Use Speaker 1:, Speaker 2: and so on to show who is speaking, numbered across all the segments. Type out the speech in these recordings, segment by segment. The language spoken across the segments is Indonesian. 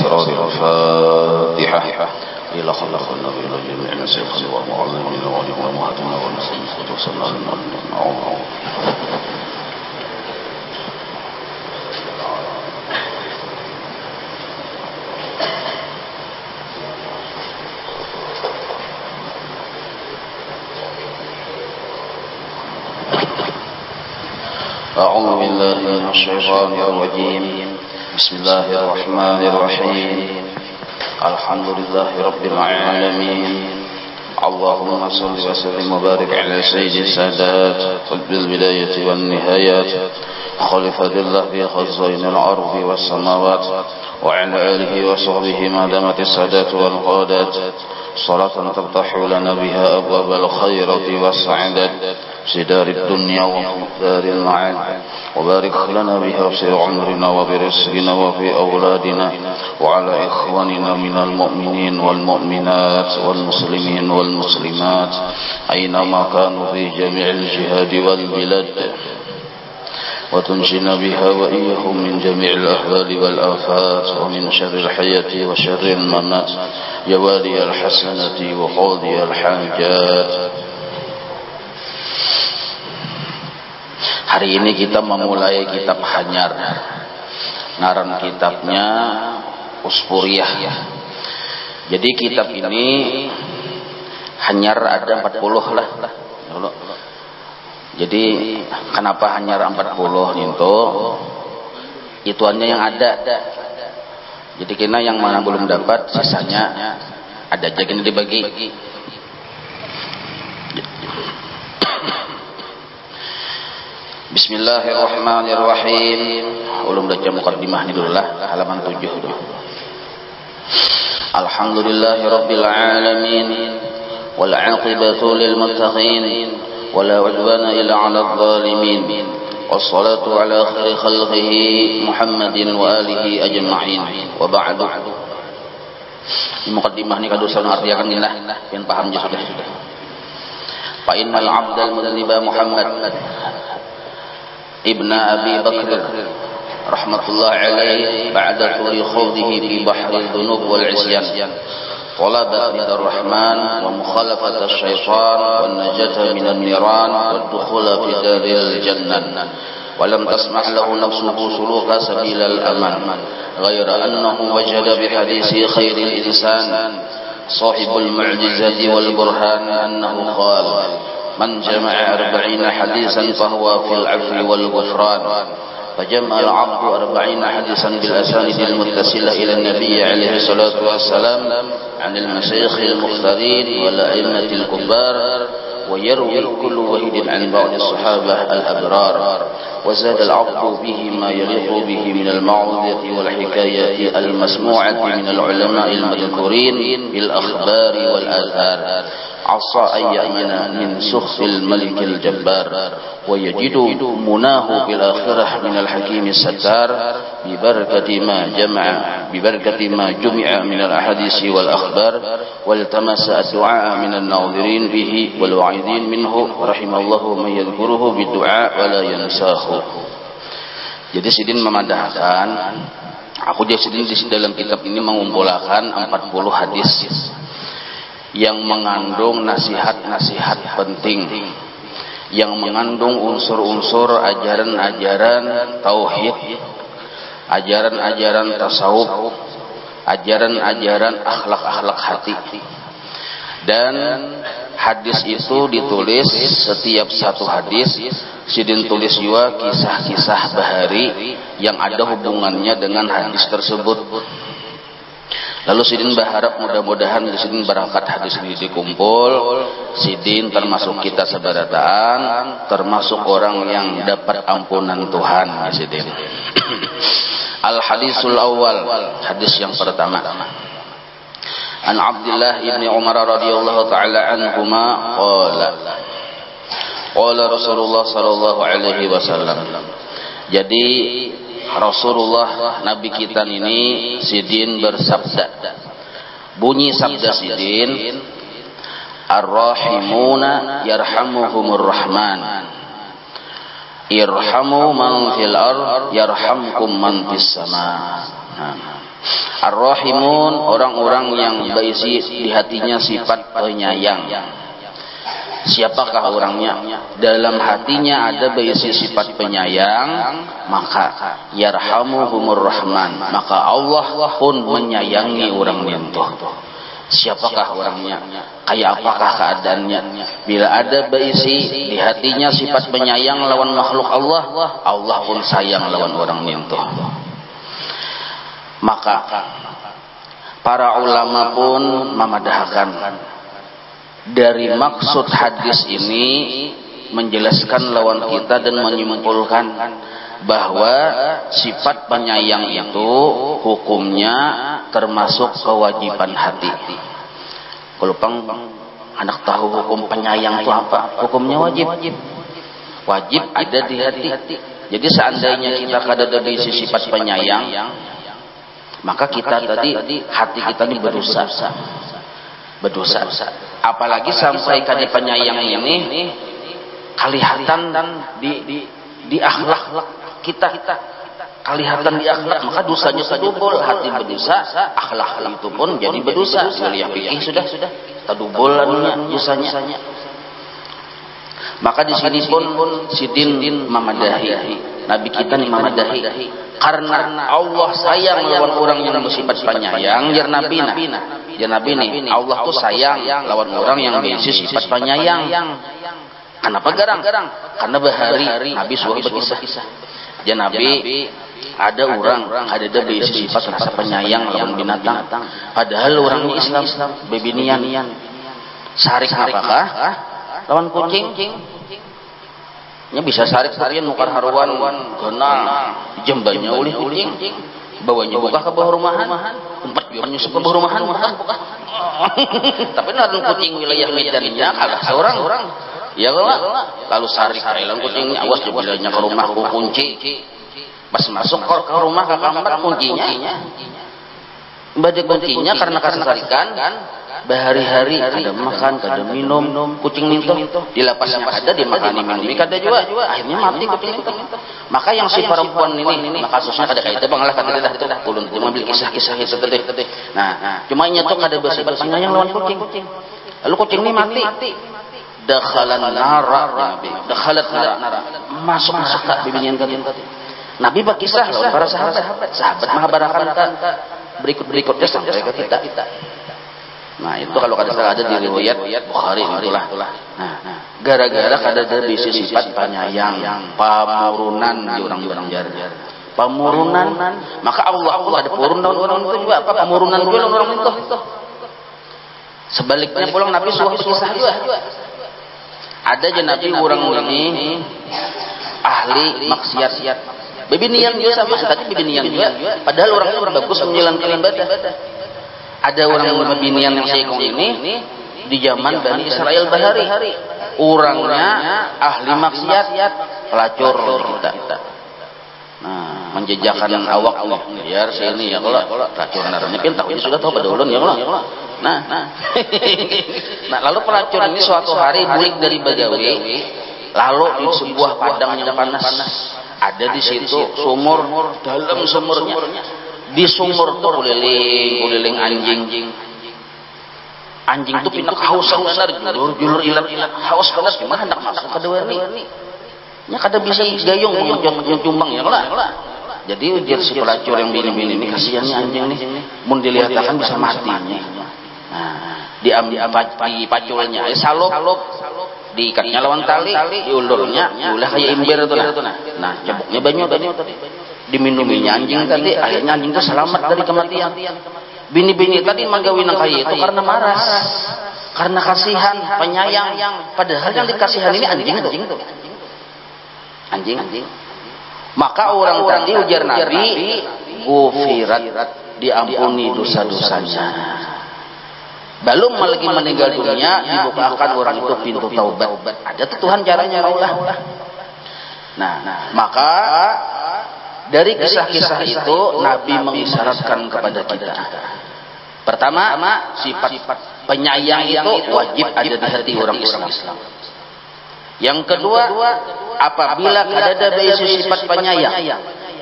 Speaker 1: أسرار الفاتحة إلى خلق النبي جميع مسيحنا ومعلمنا وأمهاتنا والمسلمين وصلى الله أعوذ بالله من الشيطان الرجيم بسم الله الرحمن الرحيم الحمد لله رب العالمين اللهم صل وسلم وبارك على سيد السادات قطب البداية والنهايات خليفة الله في خزائن الأرض والسماوات وعلى آله وصحبه ما دامت السادات والقادات صلاة تفتح لنا بها أبواب الخيرة والسعادة في دار الدنيا ودار المعاد وبارك لنا بها في عمرنا وبرزقنا وفي أولادنا وعلى إخواننا من المؤمنين والمؤمنات والمسلمين والمسلمات أينما كانوا في جميع الجهاد والبلاد وتنجنا بها وإياهم من جميع الأهوال والآفات ومن شر الحياة وشر الممات يا والي الحسنة وقاضي الحاجات. Hari ini kita memulai kitab Hanyar. Ngaran kitabnya Uspuriyah. Jadi kitab ini Hanyar ada 40 lah. Jadi kenapa Hanyar 40 itu? Ituannya yang ada. Jadi kena yang mana belum dapat sisanya ada aja kena dibagi. Bismillahirrahmanirrahim. Ulum baca muqaddimah ini dulu lah, halaman 7 dulu. Alhamdulillahirabbil alamin wal 'aqibatu lil muttaqin wala 'udwana illa 'alal zalimin. Wassalatu ala khairi khalqihi Muhammadin wa alihi ajma'in. Wa ba'du. Muqaddimah ini kadusan artiakan gini yang paham je sudah. Fa innal 'abdal mudniba Muhammad ابن أبي بكر رحمة الله عليه بعد طول خوضه في بحر الذنوب والعصيان طلب رضا الرحمن ومخالفة الشيطان والنجاة من النيران والدخول في دار الجنة ولم تسمح له نفسه سلوك سبيل الأمان غير أنه وجد بحديث خير الإنسان صاحب المعجزة والبرهان أنه قال من جمع 40 حديثا فهو في العفو والغفران فجمع العبد 40 حديثا بالأسانيد المتصلة إلى النبي عليه الصلاة والسلام عن المشايخ المختارين والأئمة الكبار ويروي كل واحد عن بعض الصحابة الأبرار وزاد العبد به ما يليق به من المعوذة والحكايات المسموعة من العلماء المذكورين بالأخبار والآثار عصى أن يأمن من سخط الملك الجبار ويجد مناه بالآخرة من الحكيم الستار ببركة ما جمع من الأحاديث والأخبار والتمس الدعاء من الناظرين به والواعظين منه رحم الله من يذكره بالدعاء ولا ينساه. Jadi Sidin memandahkan, aku jadi Sidin di dalam kitab ini mengumpulkan 40 hadis yang mengandung nasihat-nasihat penting, yang mengandung unsur-unsur ajaran-ajaran tauhid, ajaran-ajaran tasawuf, ajaran-ajaran akhlak-akhlak hati. Dan hadis itu ditulis, setiap satu hadis Sidin tulis juga kisah-kisah bahari yang ada hubungannya dengan hadis tersebut. Lalu Sidin berharap mudah-mudahan Sidin berangkat hadis ini dikumpul, Sidin termasuk kita sebarataan, termasuk orang yang dapat ampunan Tuhan, Sidin. Al-hadisul awal, hadis yang pertama. An Abdullah ibn Umar radhiyallahu taala anhuma qala Rasulullah sallallahu alaihi wasallam. Jadi Rasulullah Nabi kita ini Sidin bersabda. Bunyi sabda Sidin, Ar-rahimuna yarhamuhumur rahman. Irhamu man fil ard yarhamkum man fis sama. Ar-Rahimun, orang-orang yang berisi di hatinya sifat penyayang. Siapakah orangnya? Dalam hatinya ada berisi sifat penyayang, maka yarhamuhumur rahman, maka Allah pun menyayangi orang itu. Siapakah orangnya? Kayak apakah keadaannya? Bila ada berisi di hatinya sifat penyayang lawan makhluk Allah, Allah pun sayang lawan orang itu. Maka para ulama pun memadahkan dari maksud hadis ini, menjelaskan lawan kita dan menyimpulkan bahwa sifat penyayang itu hukumnya termasuk kewajiban hati. Kalau anak tahu hukum penyayang itu apa? Hukumnya wajib. Wajib ada di hati. Jadi seandainya kita kada ada di sifat penyayang, maka kita tadi hati kita ini berdosa. Apalagi sampai kada penyayang ini kelihatan di akhlak kita kelihatan di akhlak, maka dosanya sedubul. Hati berdosa, akhlak itu pun jadi berdosa. Wilayah fikih sudah tadubul dosanya. Maka di sini pun sidin memadahi Nabi kita nih memadahi karena Allah sayang lawan orang yang bersifat penyayang. Jar Nabi nih Allah tuh sayang lawan orang yang berisi sifat penyayang. Kenapa garang? Karena bahari Nabi suruh berkisah. Jar Nabi ada orang ada berisi sifat rasa penyayang lawan binatang. Padahal orangnya Islam bebinian. Sarik apakah? Lawan kucing. Nya bisa sarik tarian nukar haruan kenal jembanya oleh kucing. Bawanya buka ke bawah rumahan. Tempat biar nyusup ke bawah rumahan. Tapi naran kucing wilayah Medannya kalah seorang. Ya lalu sarik lawan kucingnya, awas bilanya ke rumah ku kunci. Pas masuk ke rumah ke kamar kuncinya. Baca kuncinya karena kesarikan bahari-hari kada makan, kada minum, kucing mintuh di lapasnya ada dimakani minum kada juga, akhirnya mati kucing mintuh. Maka yang si perempuan ini maka kasusnya kada kayak itu bang lah kada dah itu ulun mengambil kisah-kisah itu tadi. Nah, cuma nya tuh kada bersifat penyayang lawan kucing. Lalu kucing ini mati. Dakhalan nara, dakhalat nara, masuk neraka bibinian kadin. Nabi berkisah lawan para sahabat mengabarkan berikut-berikutnya sampai ke kita. Nah itu kalau kada salah ada di riwayat Bukhari itulah. Nah gara-gara kada ada bisi sifat penyayang, pamurunan di orang-orang jar. Pamurunan, maka Allah ada purun orang itu juga apa pamurunan juga orang itu. Sebaliknya pulang Nabi suah berkisah juga. Ada je Nabi orang ini ahli maksiat. Bebinian juga sama, tadi bebinian juga. Padahal orangnya orang bagus menjalankan ibadah. Ada orang bebinian yang seikong ini di zaman Bani Israel bahari. Orangnya ahli maksiat, pelacur kita. Nah, menjejakkan awak biar sini ya kalau pelacur naranya kan tahu sudah tahu pada ulun ya kalau. Nah, lalu pelacur ini suatu hari bulik dari Bagawi, lalu di sebuah padang yang panas. Ada di situ sumur, dalam sumurnya. Di sumur tuh kuliling anjing. Anjing tuh pindah hausan benar, julur ilat haus benar gimana hendak masuk ke dewani. Nya kada bisa gayung menjumbang ya lah. Jadi ujar si pelacur yang bini-bini ini kasihannya anjing nih. Mun dilihatkan bisa mati. Nah, diambil paculnya, salop diikatnya lawan tali, diulurnya, ulah kayak imbir itu nah. Ceboknya banyak tadi. Diminuminya anjing tadi, akhirnya anjing itu selamat dari kematian. Bini-bini tadi manggawi nang kaya itu karena maras, karena kasihan, penyayang. Padahal yang dikasihan ini anjing tuh. Anjing. Maka orang tadi ujar Nabi, gufirat, diampuni dosa-dosanya. Belum lagi meninggal dunia, dibukakan orang itu pintu taubat. Ada tuh Tuhan caranya Allah. Nah, maka dari kisah-kisah itu Nabi mengisyaratkan kepada kita. Pertama, sifat penyayang itu wajib ada di hati orang Islam. Yang kedua, apabila ada sifat penyayang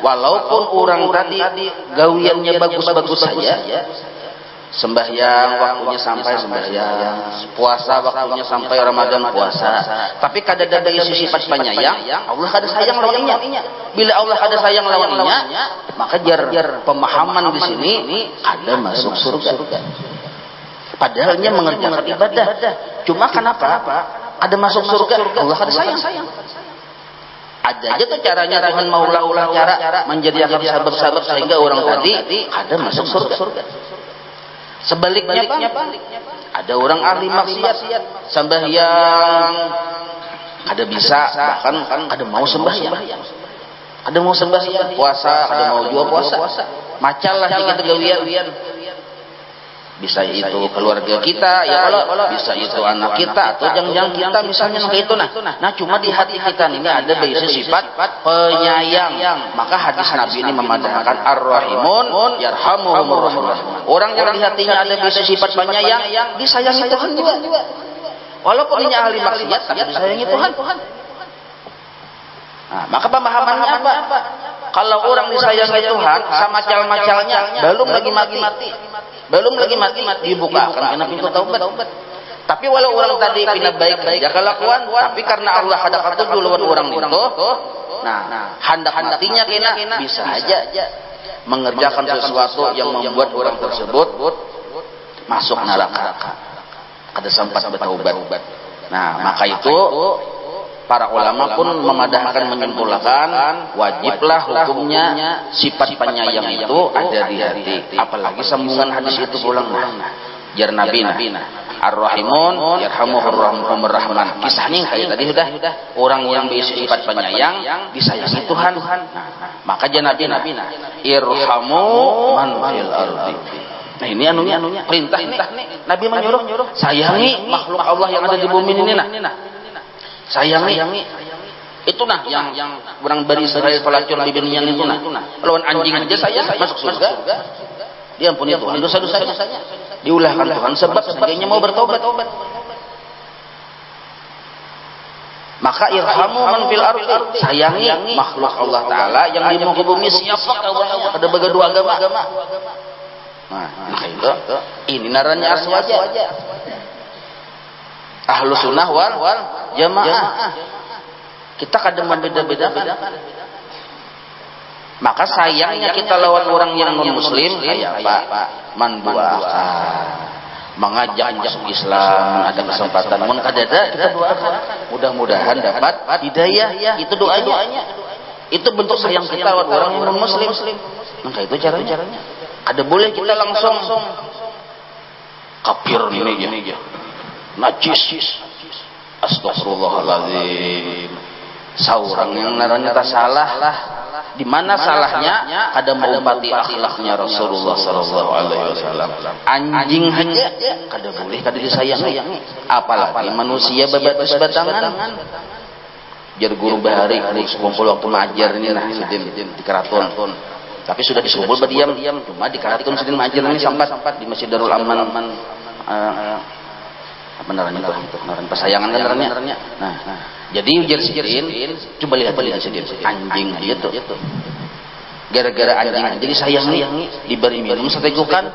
Speaker 1: walaupun orang tadi gawiannya bagus-bagus saja, sembahyang waktunya sampai sembahyang, puasa waktunya sampai Ramadan puasa, tapi kada ada isi sifat penyayang, Allah kada sayang lawannya. Bila Allah kada sayang lawannya, maka jar pemahaman di sini kada masuk surga. Padahalnya mengerjakan ibadah. Cuma kenapa? Ada masuk surga, Allah kada sayang. Ada aja tuh caranya Tuhan mau ulah cara menjadi akan sabar-sabar sehingga orang tadi ada masuk surga. Sebaliknya Pak, ada orang ahli maksiat, sembahyang ada bisa, bahkan ada mau sembahyang, puasa ada mau juga puasa, macalah jika gawian. Bisa itu keluarga kita, ya Allah, bisa itu anak kita, atau jangan kita misalnya kayak itu. Nah cuma di hati kita ini ada basic sifat penyayang. Maka hadis Nabi ini memadahkan ar-rahimun yarhamuhumur rahman. Orang yang di hatinya ada basic sifat penyayang, disayangi Tuhan juga. Walaupun ini ahli maksiat, tapi disayangi Tuhan. Nah, maka pemahamannya apa? Kalau orang disayangi Tuhan, sama macal-macalnya belum lagi mati, dibukakan kena pintu taubat. Tapi walau orang tadi pina baik ya kelakuan, tapi karena Allah ada katuju lewat orang itu, nah hendak matinya kena bisa aja mengerjakan sesuatu yang membuat orang tersebut masuk neraka. Kada sempat bertaubat. Nah, maka itu para ulama pun memadahkan menyimpulkan wajiblah hukumnya sifat penyayang itu ada di hati. Apalagi sambungan hadis itu pulang jar Nabi ar-rahimun yarhamuhur rahman. Kisahnya kayak tadi sudah orang yang berisi sifat penyayang disayangi Tuhan. Maka jar Nabi irhamu man fil ardi. Nah ini anunya perintah nih. Nabi menyuruh sayangi makhluk Allah yang ada di bumi ini sayangi itu yang orang bari Israel pelacur bibirnya itu lawan anjing aja sayang masuk surga. Diampuni Tuhan dosa-dosanya, diulahkan Tuhan sebab sebagainya mau bertobat. Maka irhamu man fil ardi, sayangi makhluk Allah Taala yang di muka bumi. Siapa Allah? Ada dua agama. Nah itu ini naranya aswaja. Ahlu sunnah wal jamaah. Kita kadang membeda-bedakan. Maka sayangnya kita lawan orang yang non-muslim kayak apa? Manduakan, mengajak masuk Islam, ada kesempatan mun kadada kita doakan. Mudah-mudahan dapat hidayah. Itu doanya. Itu bentuk sayang kita lawan orang yang non-muslim. Maka itu caranya. Ada boleh kita langsung kafir ini aja. Najis, astagfirullahaladzim. Seorang yang naranya tak salah, di mana salahnya? Ada mengumpati akhlaknya Rasulullah Sallallahu Alaihi Wasallam. Anjing aja, kada boleh, kada disayangi. Apalagi manusia babatus batangan. Jar guru bahari kumpul waktu mengajar ini di keraton. Tapi sudah disumpul berdiam, cuma di keraton sedang mengajar ini sampai di Masjid Darul Aman. Benerannya itu beneran pasayangan benerannya. Nah, jadi ujar sidin, coba lihat sidin anjing aja tuh. Gara-gara anjing disayangi, diberi minum setegukan,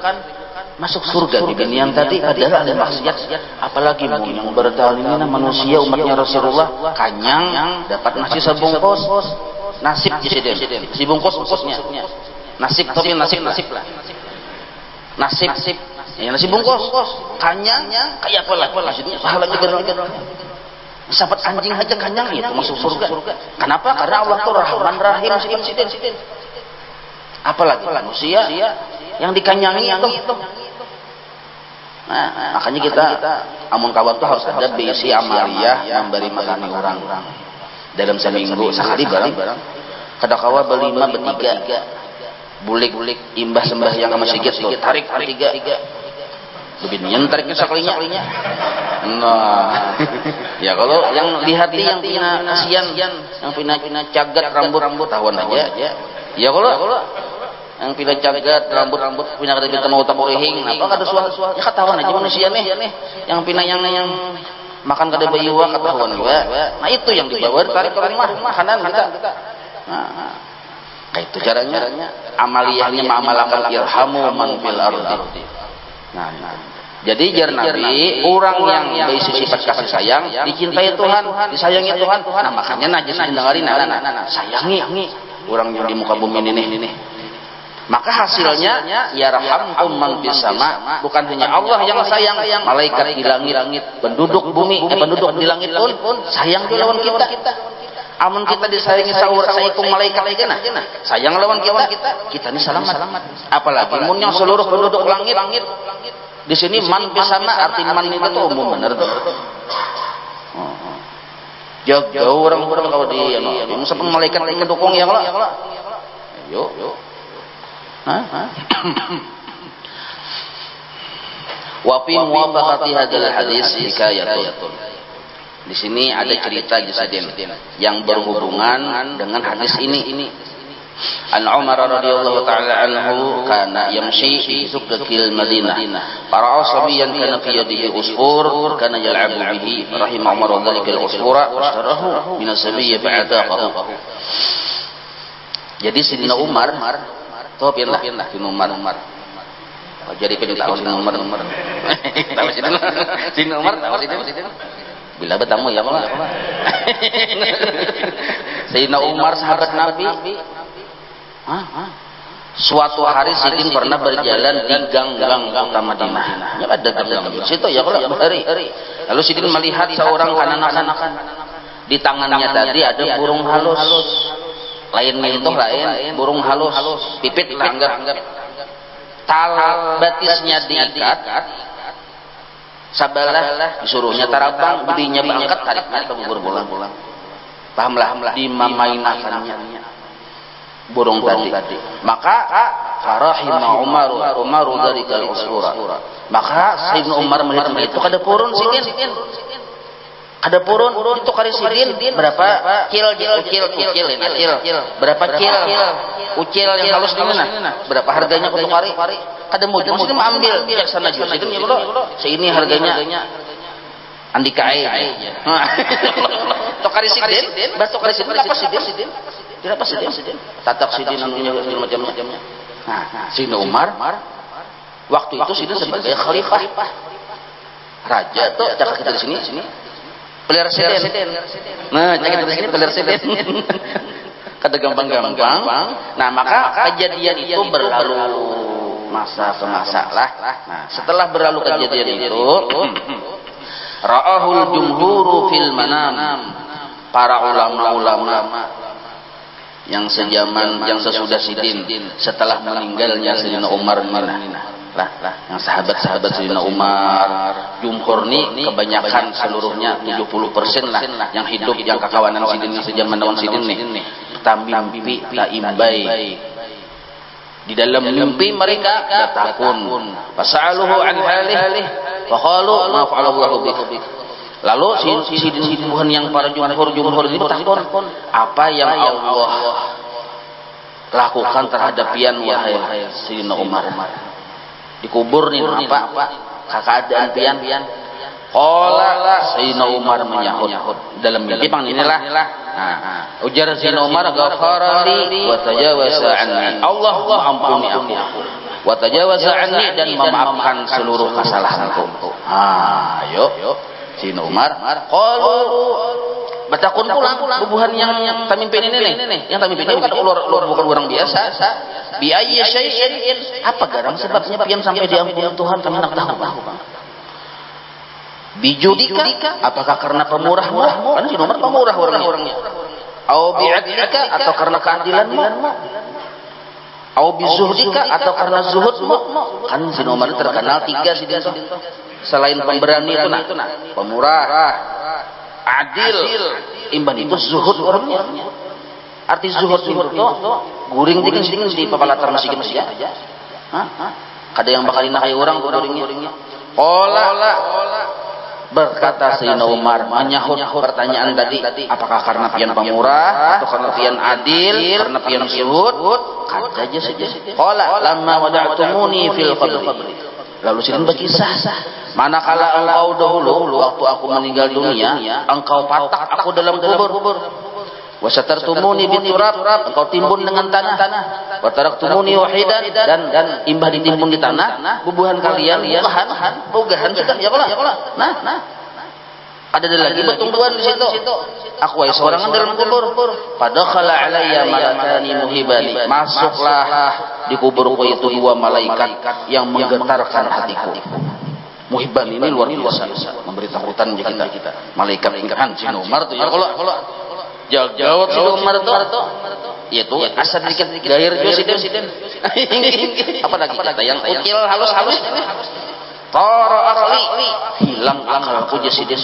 Speaker 1: masuk surga di dunia tadi adalah ada maksiat. Apalagi mau yang bertali ini manusia umatnya Rasulullah kanyang dapat nasi sebungkus. Nasib sidin, si bungkusnya. Nasib tapi nasib lah. Nasib ya nasi bungkus kanyang kayak apa lah maksudnya pahalanya gerolnya sahabat anjing aja kanyang itu masuk surga. Kenapa? Karena Allah tuh Rahman Rahim sidin. Apalagi manusia yang dikanyangi itu. Nah, makanya kita amun kawan tuh harus ada bisi amaliyah memberi makan orang dalam seminggu sekali barang kadakawa berlima bertiga bulik imbah sembahyang sama sigit tuh tarik tiga lebih nyentariknya sekalinya. Nah, ya kalau yang di hati yang punya kasihan, yang punya cagat rambut tawan aja. Ya kalau yang punya cagat rambut punya kada kita mau tamu ehing, apa kada suah ya katawan aja manusia nih. Yang punya yang makan kada bayuwa katawan juga. Nah itu yang dibawa tarik ke rumah makanan kita. Nah, Kayak itu caranya. Amaliyahnya mengamalkan irhamu man fil ardi. Nah. Jadi jar Nabi, orang yang berisi sifat kasih sayang, dicintai Tuhan, disayangi Tuhan. Nah makanya najis dengarin, sayangi orang yang di muka bumi ini. Maka hasilnya yarhamkum man fis sama, bukan hanya Allah yang sayang, malaikat di langit, penduduk bumi, penduduk di langit pun sayang lawan kita. Amun kita disayangi saikung malaikat aja sayang lawan kita ini selamat. Apalagi mun yang seluruh penduduk langit. Di sini man bisama arti man itu tuh umum bener tuh. Jauh orang kalau di misalkan malaikat mendukung ya kalau. Yuk. Wa fi muwafaqati hadzal hadis hikayatun. Di sini ada cerita Jasadin yang berhubungan dengan hadis ini. An Umar radhiyallahu ta'ala anhu kana yamshi fi suqil Madinah para sabiyan kana fi yadihi usfur kana yal'abu bihi rahimah Umar dzalika al-usfura washtarahu min as-sabiyyi fa'ataqahu. Jadi Sidina Umar tuh pindah Sidina Umar. Jadi pindah Sidina Umar. Tahu Sidina Umar tahu Sidina bila bertemu ya Allah. Sayyidina Umar sahabat Nabi. Suatu hari Sidin pernah berjalan di gang-gang kota Madinah. Ya ada gang-gang di situ ya kalau hari. Lalu Sidin melihat seorang kanak-kanak. Di tangannya tadi ada burung halus. Lain menyentuh lain burung halus. Pipit anggap. Tal batisnya diikat. Sabalah disuruhnya tarabang, bedinya berangkat tariknya ke pulang. Pahamlah dimamainakannya burung tadi. Maka farahima Umar dzalika al-usura. Maka Sayyidina Umar melihat itu kada purun Sidin. Ada purun itu kali Sidin berapa kil berapa kil ucil yang halus di mana? Berapa harganya untuk hari? Kada mau Sidin ambil bijaksana juga Sidin ya bro. Seini harganya Andika Tok kali Sidin, batok kali Sidin apa Sidin? Tidak apa Sidin? Tatak Sidin anunya macam-macamnya. Nah, Sayyidina Umar waktu itu Sidin sebagai khalifah. Raja tuh cakap kita di sini. Pelihara Sidin. Nah, cakap kita di sini pelihara Sidin. Kada gampang-gampang. Nah, maka kejadian itu berlalu masa ke masa lah. Nah, setelah berlalu kejadian itu, ra'ahul jumhuru fil manam. Para ulama-ulama yang sejaman yang sesudah Sidin setelah meninggalnya Sayyidina Umar yang sahabat-sahabat Sayyidina Umar jumhur nih kebanyakan seluruhnya 70% lah yang hidup yang kekawanan Sidin sejaman dengan Sidin nih tamimpi taimbai di dalam mimpi mereka datakun fasaluhu an halih wa qalu ma fa'alallahu bik. Lalu Sidin yang para jumhur ini bertakon apa yang Allah lakukan terhadap pian wahai Sayyidina Umar dikubur nih apa keadaan pian qala Sayyidina Umar menyahut dalam mimpi pang inilah ujar Sayyidina Umar ghafarali wa tajawaza anni Allah mengampuni aku wa tajawaza anni dan memaafkan seluruh kesalahanku. Yuk Sayyidina Umar qalu batakun pulang bubuhan yang tamimpin ini nih yang tamimpin ini kan bukan orang biasa bi ayyi syai'in apa garang sebabnya pian sampai diampuni Tuhan kami nak tahu bijudika apakah karena pemurah-murahmu kan Sayyidina Umar pemurah orangnya au bi'adlika atau karena keadilanmu au bizuhdika atau karena zuhudmu kan Sayyidina Umar terkenal tiga selain pemberani itu pemurah, adil, imban itu zuhud orangnya. Arti zuhud itu guring dingin di papalatar masjid. Kada yang bakal nakai orang guringnya. Qala berkata Sayyidina Umar menyahut pertanyaan tadi, apakah karena pian pemurah atau karena pian adil, karena pian zuhud? Kata aja saja. Qala lamma wada'tumuni fil qabri. Lalu Sidin berkisah, manakala engkau dahulu waktu aku meninggal dunia, engkau patak aku dalam kubur. Wa satartumuni biturab, engkau timbun dengan tanah. Wa taraktumuni wahidan, dan imbah ditimbun di tanah, bubuhan kalian bogahan sudah ya Allah. Nah. Ada lagi bertumbuhan di situ. Aku ai sorangan dalam kubur. Padakhala alayya malakani muhibani. Masuklah di kuburku itu dua malaikat yang menggetarkan hatiku. Muhibban ini luar biasa, memberi takutan kita. Malaikat ingkatan si Umar tuh ya kalau jawab si Umar tuh yaitu asal dikit gair presiden. Apa lagi kata yang ukil halus tara asli hilang akalku presiden.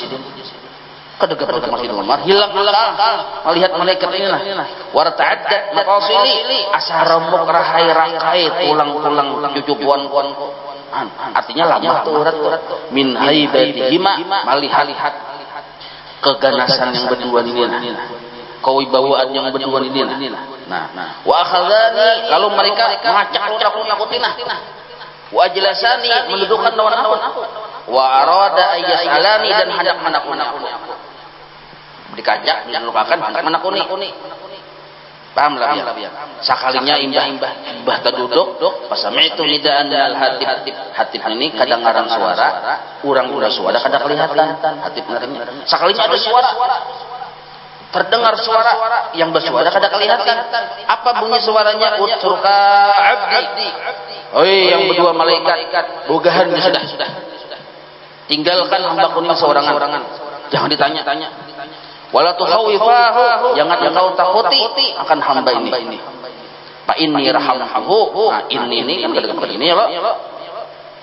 Speaker 1: Kadang masih Umar hilang akal melihat malaikat ini nah warta'addat maqasili asarambuk rakai tulang cucubuanku. Artinya lama tuh min haibatihima melihat keganasan yang berdua ini kewibawaan yang berdua ini nah wa akhadhani lalu mereka ngacak nakutin wa ajlasani mendudukkan lawan aku wa arada ayyasalani dan hendak menakuni dikajak dilupakan hendak menakuni paham lah ya sakalinya imbah terduduk pasami itu nidaan al hatib ini kadang ngarang suara urang suara kadang kelihatan hatib ngarangnya sakalinya ada suara terdengar suara yang bersuara kadang kelihatan apa bunyi suaranya uturka abdi oi yang berdua malaikat bogahan sudah tinggalkan hamba kuning seorangan jangan ditanya wala tukhawifahu jangan engkau takuti akan hamba ini fa inni rahamhu nah ini kan kata ini ya lo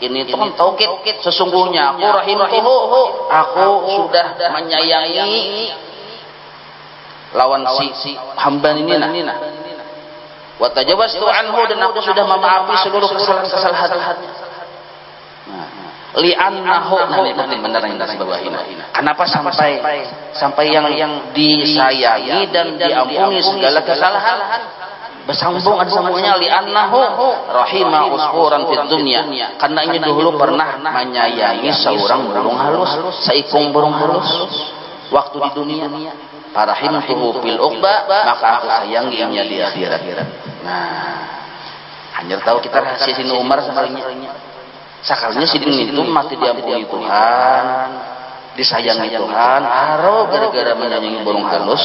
Speaker 1: ini itu kan taukid sesungguhnya aku rahimtuhu aku sudah menyayangi lawan si hamba ini nah wa tajawaztu anhu dan aku sudah memaafkan seluruh kesalahan-kesalahannya li'annahu benar yang dari bawah ini. Kenapa sampai yang disayangi dan diampuni segala kesalahan bersambung ada sambungnya li'annahu rahima usfuran fid dunya karena ini dahulu pernah menyayangi seorang burung halus seikung burung halus waktu di dunia farahimtuhu fil uqba maka aku sayanginya di akhirat. Nah hanya tahu kita rahasia si Umar sakalinya sidin itu mati diampuni Tuhan disayangi Tuhan haro gara-gara menyayangi burung halus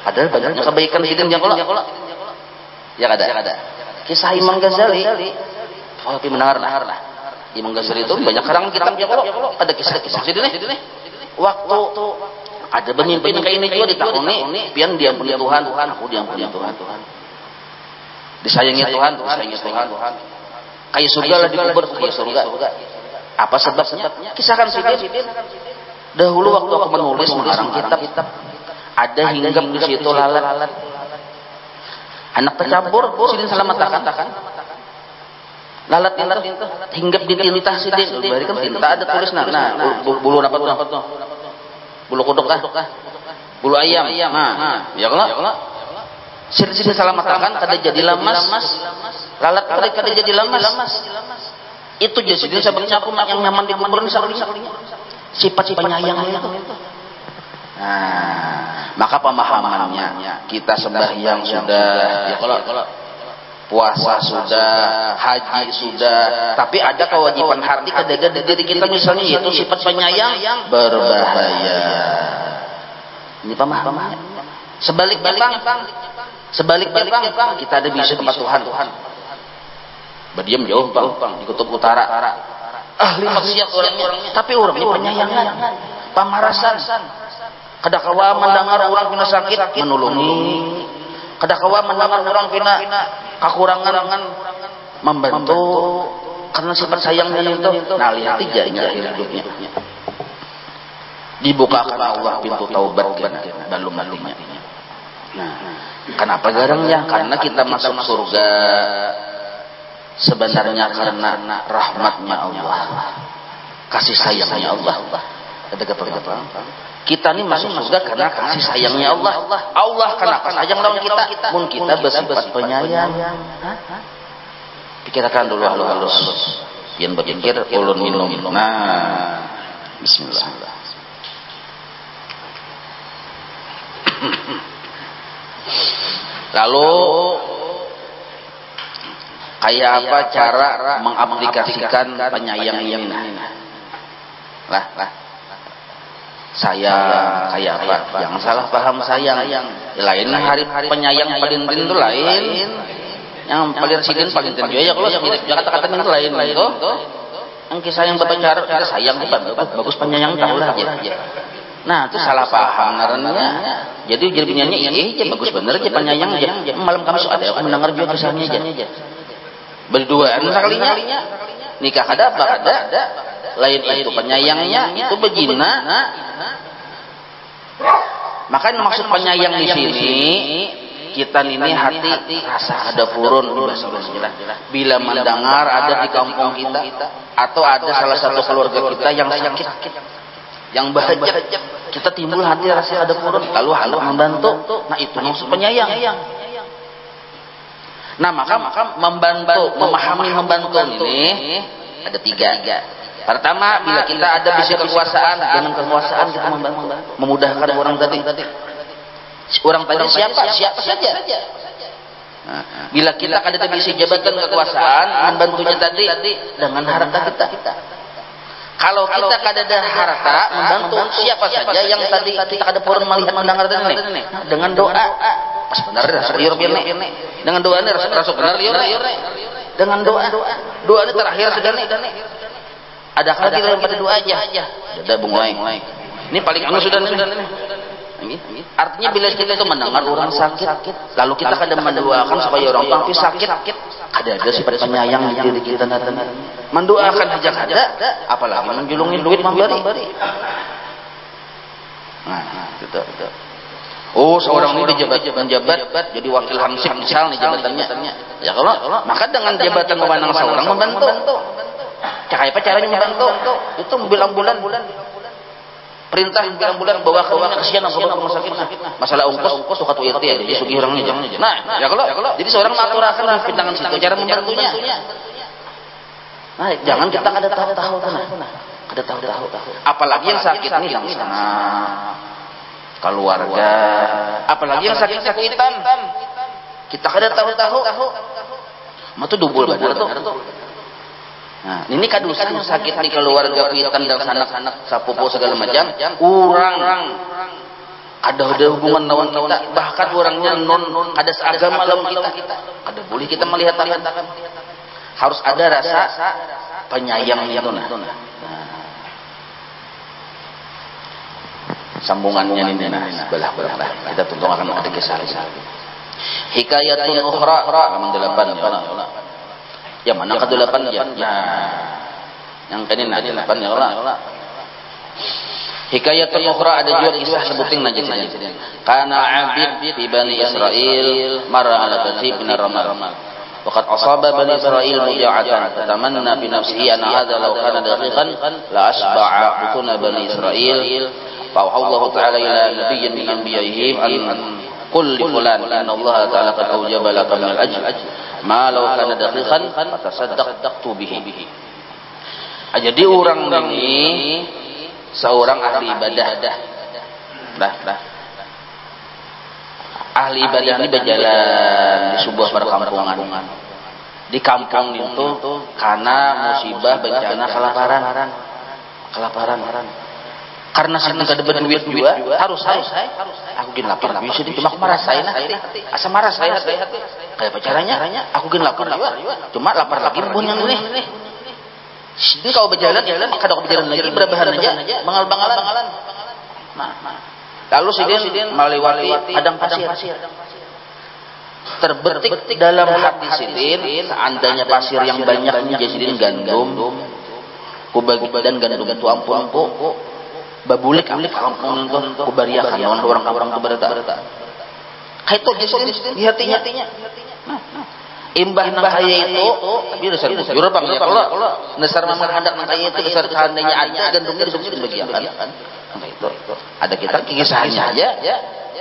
Speaker 1: padahal banyaknya kebaikan sidin yang kalau ya ada kisah Imam Ghazali kalau mendengar lah Imam Ghazali itu banyak karangan kitab ya kalau ada kisah-kisah sidin waktu ada pemimpin kayak ini juga ditakuni pian diampuni Tuhan aku diampuni Tuhan disayangi Tuhan kayak surga lah dikubur kayak surga. Apa sebabnya? Kisahkan sidin. Dahulu waktu aku menulis mengarang kitab, ada hinggap di situ lalat. Anak tercampur, sidin salah matakan. Lalat itu hinggap di tinta sidin. Berarti kan tinta ada tulis nah bulu apa tuh? Bulu kodok kah? Bulu ayam. Nah, ya kalau sidin salah matakan kada jadi lamas. Lalat kada jadi lamas. Itu jadi sebabnya aku yang nyaman di kuburan sakalinya. Sifat penyayang itu. Nah, maka pemahamannya kita sembahyang sudah, ya kalau puasa sudah, haji sudah, tapi ada kewajiban hati kada di diri kita misalnya yaitu sifat penyayang berbahaya. Ini pemahamannya. Sebaliknya bang, kita ada bisa tempat Tuhan. Berdiam jauh bang, di kutub utara. Ahli maksiat orangnya, tapi orangnya penyayangan, pamarasan. Kadakawa mendengar orang kena sakit, menolongi. Kadakawa mendengar orang kena kekurangan, membantu. Karena sifat sayangnya itu, nah lihat jadinya hidupnya. Dibukakan Allah pintu taubat dalam matinya. Nah, kenapa garangnya? Karena kita masuk surga sebenarnya karena rahmatnya Allah, kasih sayangnya Allah. Kita ini masuk surga karena kasih sayangnya Allah. Allah kenapa sayang lawan kita? Mun kita bersifat penyayang. Pikirkan dulu halus. Yang berpikir ulun minum. Nah, bismillah. Lalu kayak apa cara mengaplikasikan penyayang ini? Lah, sayang kayak apa? Jangan salah paham sayang. Lain hari penyayang paling itu lain. Yang paling sidin paling tentu ya kalau kata-kata itu lain itu. Yang kisah yang berbicara kita sayang itu bagus penyayang tahu lah aja. Nah itu salah paham ngarannya. Jadi penyanyi iya bagus bener aja penyayang aja. Malam Kamis ada aku mendengar juga kisahnya aja. Berduaan sekalinya nikah ada apa ada. Lain itu penyayangnya itu begina. Makanya maksud penyayang di sini kita ini hati rasa ada purun bila mendengar ada di kampung kita atau ada salah satu keluarga kita yang sakit yang bahagia kita timbul hati rasa ada purun lalu membantu. Nah itu maksud penyayang. Nah maka membantu membantu ini ada tiga. Pertama, bila kita ada bisi kekuasaan, dengan kekuasaan kita memudahkan orang tadi. Orang tadi siapa saja. Nah, bila kita ada bisi jabatan kekuasaan, membantunya tadi dengan harta kita. Kalau kita ada harta, membantu siapa saja yang tadi kita ada purun melihat mendengar tadi nih. Dengan doa, pas benar rasa liur ini. Dengan doa ini rasa benar liur. Dengan doa ini terakhir sudah nih. Adakah lagi yang pada doa aja? Ada bungoeng. Ini paling anu sudah nih. Artinya bila kita itu mendengar orang sakit, lalu kita kadang mendoakan supaya orang tua sakit. Ada sifat penyayang di diri kita datang. Mendoakan aja ada, apalagi menjulungin duit memberi. Nah, itu. Oh, seorang ini menjabat jadi wakil hansip misal nih jabatannya. Ya kalau maka dengan jabatan memanang seorang membantu. Cakap apa caranya membantu? Itu bulan-bulan perintah bulan bawa ke kesian rumah sakit. Masalah ongkos suka tuh ya jadi sugih orangnya. Nah, ya kalau jadi seorang maturakan di pintangan situ cara membantunya. Nah, jangan kita ada tahu-tahu. Ada tahu-tahu. Apalagi yang sakit nih yang sana keluarga, apalagi yang sakit-sakitan. Kita ada tahu-tahu. Mau tuh dubul benar tuh. Nah, ini kadusan yang sakit di keluarga pitan dan anak-anak sapopo segala macam, kurang ada hubungan lawan kita, bahkan orangnya non ada seagama lawan kita. Ada boleh kita melihat harus ada rasa penyayang itu nah. Sambungannya ini belah kita tonton akan ada kisah hikayatun ukhra halaman 8 ya mana ke 8 ya yang kini ada 8 ya Allah. Hikayatun ukhra ada juga kisah sebutin aja karena abid di Bani Israel marra ala katsib bin ramal waqad asaba Bani Israel muja'atan fatamanna bi nafsihi anna hadha law kana daqiqan la asba'a butuna Bani Israel فأوحى الله تعالى إلى نبي من أنبيائه أن قل لفلان إن الله تعالى قد أوجب لك من الأجر ما لو كان دقيقا فتصدقت به. Jadi orang ini seorang ahli ibadah. Ahli ibadah ini berjalan di sebuah perkampungan. Di kampung itu karena musibah bencana kelaparan. Karena saya tidak ada duit juga harus aku gin lapar bisa di cuma aku marah saya asa marah saya kayak caranya aku gin lapar juga cuma lapar lagi pun yang ini kau berjalan kadang berjalan lagi berbahan aja bangal-bangalan nah lalu sidin melewati padang pasir terbetik dalam hati sidin seandainya pasir yang banyak ini jadi gandum kubagi dan gandum itu ampun babulik kampung itu kubariakan orang-orang itu berita kayak itu di hatinya imbah nang kaya itu biar dasar bujur bang ya kalau dasar memang hendak nang kaya itu dasar seandainya ada gandumnya disebut bagian itu ada kita kisahnya aja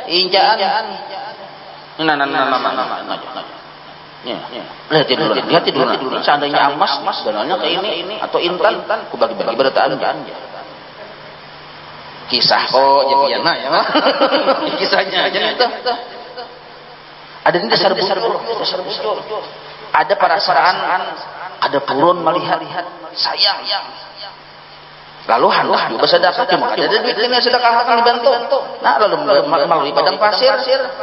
Speaker 1: injaan lihat dulu seandainya emas dananya kayak ini atau intan kubagi-bagi beritaan kisah kok jadi ya kisahnya aja itu Ada ini dasar bujur. Ada perasaan, ada purun melihat sayang. Lalu hendak juga sedekah, cuma ada duit ini sedekah akan dibantu. Nah, lalu melalui padang pasir,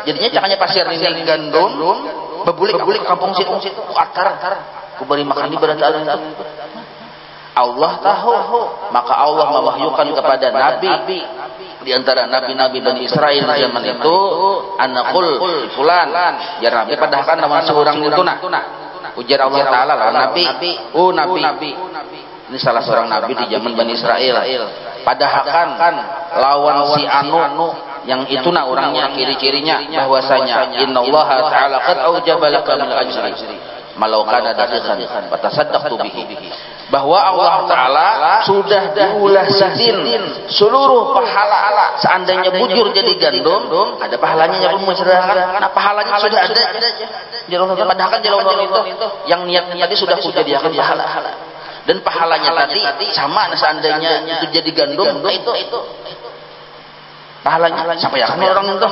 Speaker 1: jadinya cakanya pasir ini gandum, bebulik kampung situ, atar, kuberi makan di berada itu. Allah tahu, maka Allah mewahyukan kepada Nabi di antara nabi-nabi Bani Israel zaman itu, anakul fulan, ya Nabi padahkan nama seorang itu ujar Allah Taala lah Nabi, Nabi. Ini salah seorang nabi di zaman Bani Israel. Padahkan lawan si Anu yang itu orangnya ciri-cirinya bahwasanya innallaha ta'ala qad aujaba laka min ajri malau kana daqiqan fatasaddaqtu bihi, bahwa Allah Ta'ala sudah diulasidin seluruh pahala. Seandainya bujur jadi gandum, ada pahalanya yang mencerahkan. Nah, pahalanya sudah ada. Padahal jalan itu yang niat tadi sudah kujadiakan pahala. Dan pahalanya tadi sama seandainya itu jadi gandum, nah itu pahalanya sampai akan orang itu.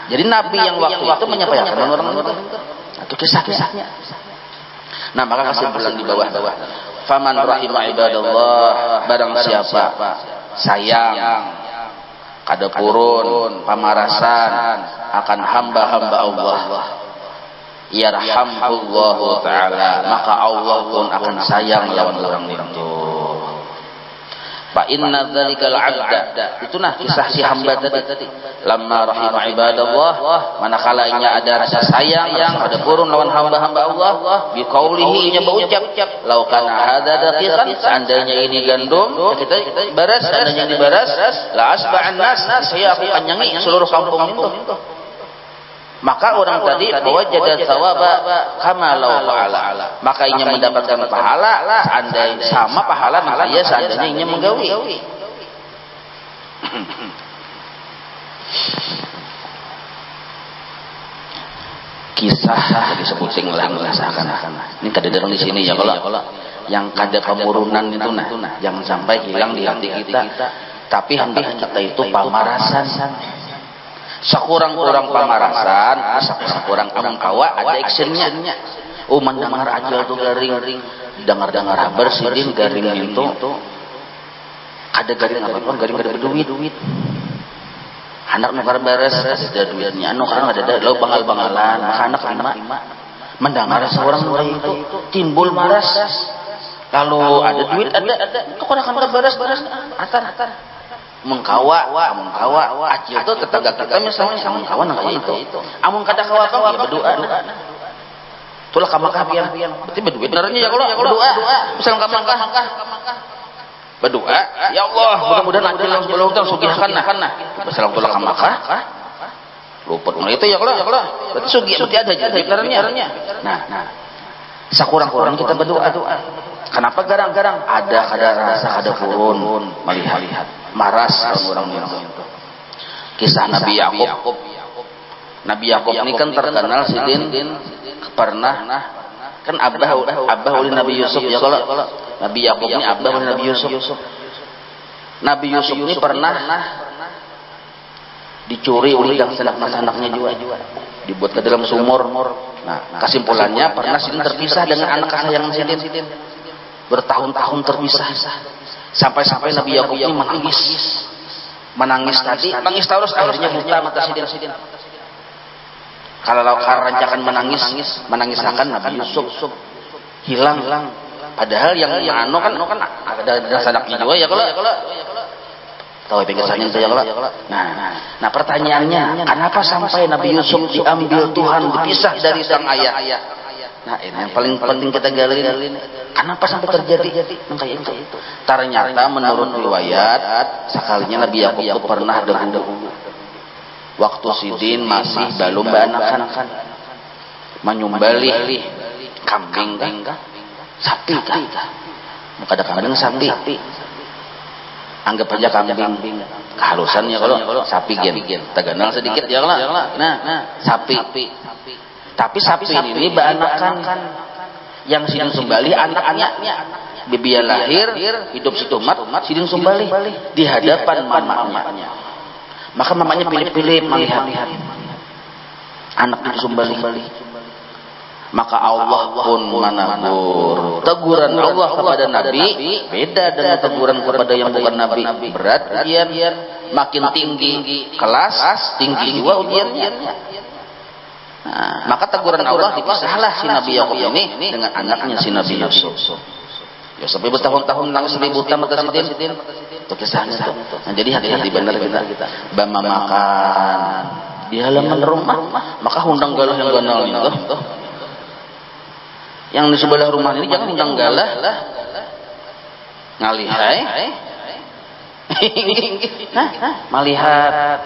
Speaker 1: Jadi Nabi yang waktu itu menyampaikan orang itu. Itu kisah-kisahnya. Nah, maka kesimpulan di bawah. Faman rahimah ibadallah, barang siapa sayang, kada purun, pamarasan akan hamba-hamba Allah, yarhamullahu ta'ala, maka Allah pun akan sayang lawan orang itu. Fa inna dzalikal 'abda, itulah kisah si hamba tadi. Lamma rahimah ibadallah, manakalanya ada rasa sayang yang ada purun lawan hamba-hamba Allah, bi qaulihi nya berucap, law kana hadza daqiqan, seandainya ini gandum, kita baras, seandainya ini baras, la asba'an nas, saya akan kenyangi seluruh kampung itu. Maka orang tadi wajada thawaba kama law fa'ala, maka ia mendapatkan pahala seandainya sama pahala dia seandainya ia menggawi. Kisah disebut lah merasakan. Ini kadang di sini ya, kalau yang kada pemurunan itu jangan sampai hilang di hati kita. Tapi hati kita itu pamarasan. Sekurang-kurang pamarasan, sekurang amun kawa ada actionnya. Mendengar aja tuh garing, dengar kabar sidin garing itu, ada garing apa pun, garing kada berduit. Anak nukar beres ada duitnya, anu kan ada lo bangal-bangalan, maka anak lima mendengar seorang itu timbul maras. Lalu ada duit ada, kok akan beres atar. Mengkawa, acil itu tetangga kita misalnya amun kawan itu. Amun kada kawa ya berdoa. Itulah kamakah pian. Berarti berduit benernya ya kalau berdoa. Misal kamakah berdoa, ya Allah, mudah-mudahan acil yang sebelum itu sugihkan nah. Misal tulah kamakah luput itu ya kalau. Berarti sugih berarti ada benernya. Nah, sakurang-kurang kita berdoa. Kenapa garang-garang? Ada rasa ada purun melihat maras orang itu. Kisah Nabi Yakub. Nabi Yakub ini kan terkenal sidin pernah kan abah oleh Nabi Yusuf ya, kalau Nabi Yakub ini abah oleh Nabi Yusuf. Nabi Yusuf ini pernah dicuri oleh yang anak-anaknya juga, dibuat ke dalam sumur. Nah, kesimpulannya pernah sidin terpisah dengan anak kesayangan sidin. Bertahun-tahun terpisah. Sampai Nabi Yakub ini menangis tadi, nangis terus akhirnya buta mata sidin. Kalau rancangan menangis akan Nabi Yusuf hilang. Padahal yang anu kan ada sadaknya juga ya kalau tahu pengesannya itu ya kalau. Nah pertanyaannya, kenapa sampai Nabi Yusuf diambil Tuhan, dipisah dari sang ayah? Nah ini yang paling penting kita gali. Kenapa sampai terjadi kayak itu? Ternyata menurut riwayat sekalinya Nabi Yakub itu pernah dahulu waktu sidin masih belum banakan menyumbali kambing sapi kadang-kadang sapi, anggap aja kambing kehalusannya kalau sapi gen teganal sedikit ya lah. Nah sapi, tapi sapi ini banakan yang sidin sumbali anak-anaknya bibian lahir hidup situmat sidin sumbali di hadapan mamanya. Maka mamanya pilih-pilih melihat anak disumbali. Maka Allah pun menegur. Teguran Allah kepada Nabi beda dengan teguran kepada yang bukan Nabi. Berat ujian, makin tinggi kelas, tinggi juga ujiannya. Nah, maka teguran Allah dipisahlah si Nabi Yakub ini dengan anaknya si Nabi Yusuf. Yusuf bertahun-tahun nangis 1000 tahun atas sidin. Itu kisahnya tuh. Nah, jadi hati-hati benar kita. Bama makan di halaman rumah, maka hundang galah yang ganal itu. Yang di sebelah rumah ini jangan undang galah ngalihai melihat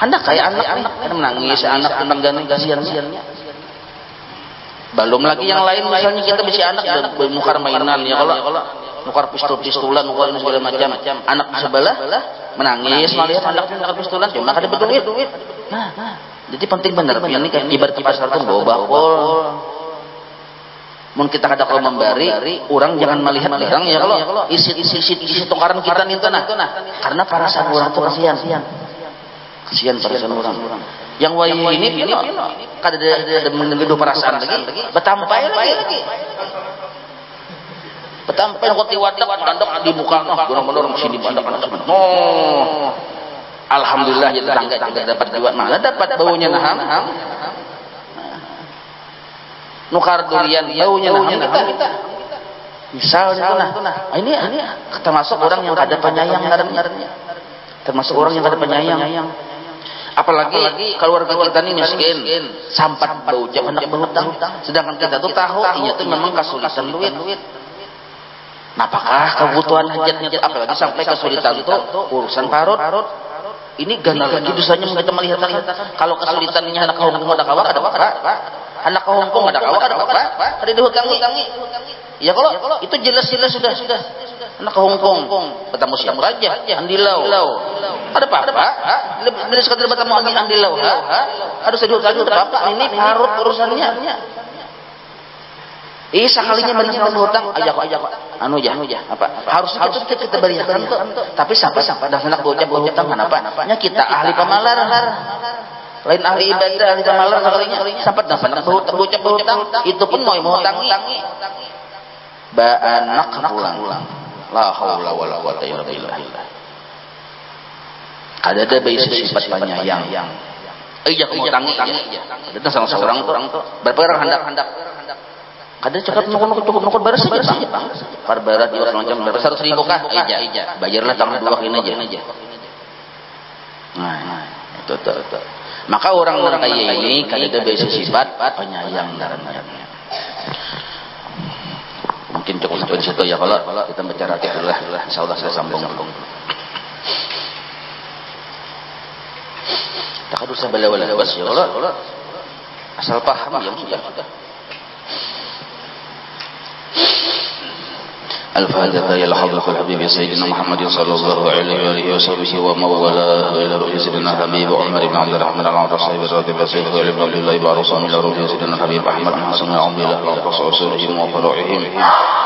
Speaker 1: hendak kayak anak menangis, anak menangis kasihan-kasihannya. Belum lagi yang lain, misalnya kita bisa anak nukar mainan ya, kalau nukar pistol-pistolan, nukar segala macam, anak sebelah menangis melihat anak nukar pistolan, cuma ada duit. Nah, jadi penting benar ini kayak kibar-kibar sarung bawa bakul. Mun kita kada kalau memberi, orang jangan melihat orang ya, kalau isi tukaran kita nih nah. Karena perasaan orang itu kasihan perasaan orang. Yang wayu ini pino kada ada mengedu perasaan lagi, betampai lagi. Betampai kok tiwadak mandok di muka orang sini bandak anak. Oh. Alhamdulillah ya tetangga dapat jiwa, malah dapat baunya naham. Nukar durian baunya naham kita. Misalnya ini termasuk orang yang ada penyayang ngarannya. Termasuk orang yang ada penyayang. Apalagi keluarga kita ini miskin, sampat bau jam hendak berhutang. Sedangkan kita tuh tahu ini tuh memang kesulitan duit. Nah, apakah kebutuhan hajatnya itu apalagi sampai kesulitan itu urusan parut. Ini ganal lagi dosanya kita melihat kalau kesulitannya anak Hongkong ada kawan ada apa? Anak Hongkong ada kawan ada apa? Ada dihutangi. Ya kalau itu jelas sudah. Anak Hongkong bertemu siapa aja? Andilau. Ada apa? Bila sekadar bertemu Andilau, harus dihutangi apa? Ini parut urusannya. Sekalinya benar hutang ajak anu ya apa harus kita berikan tuh, tapi sampai dah hendak bocah berhutang kenapa nya kita ahli pamalar lain ahli ibadah ahli pamalar sekalinya sampai dah hendak berhutang bocah berhutang itu pun mau hutangi ba anak pulang la haula wala quwata illa billah. Ada bayi sifat penyayang ajak hutangi ada salah seorang tuh berperang hendak kadang cakap nukut baras aja bang. Parbarat juga macam berapa 100.000 kah? Iya. Bayarlah tanggal 2 ini aja. Nah, itu. Maka orang-orang kaya ini kadang ada sifat penyayang dalamnya. Mungkin cukup sampai di situ ya, kalau kita bicara adalah insyaallah saya sambung. Tak usah bala-bala bas ya, kalau asal paham ya sudah. الفاتحة إلى حضرة الحبيب سيدنا محمد صلى الله عليه وآله وصحبه وموالاه إلى روح سيدنا الحبيب عمر بن عبد الرحمن العبد الصحيب الراتب سيد خالد بن عبد الله بارصام إلى روح سيدنا الحبيب أحمد بن حسن عبد الله الأقصى وسرهم وفرعهم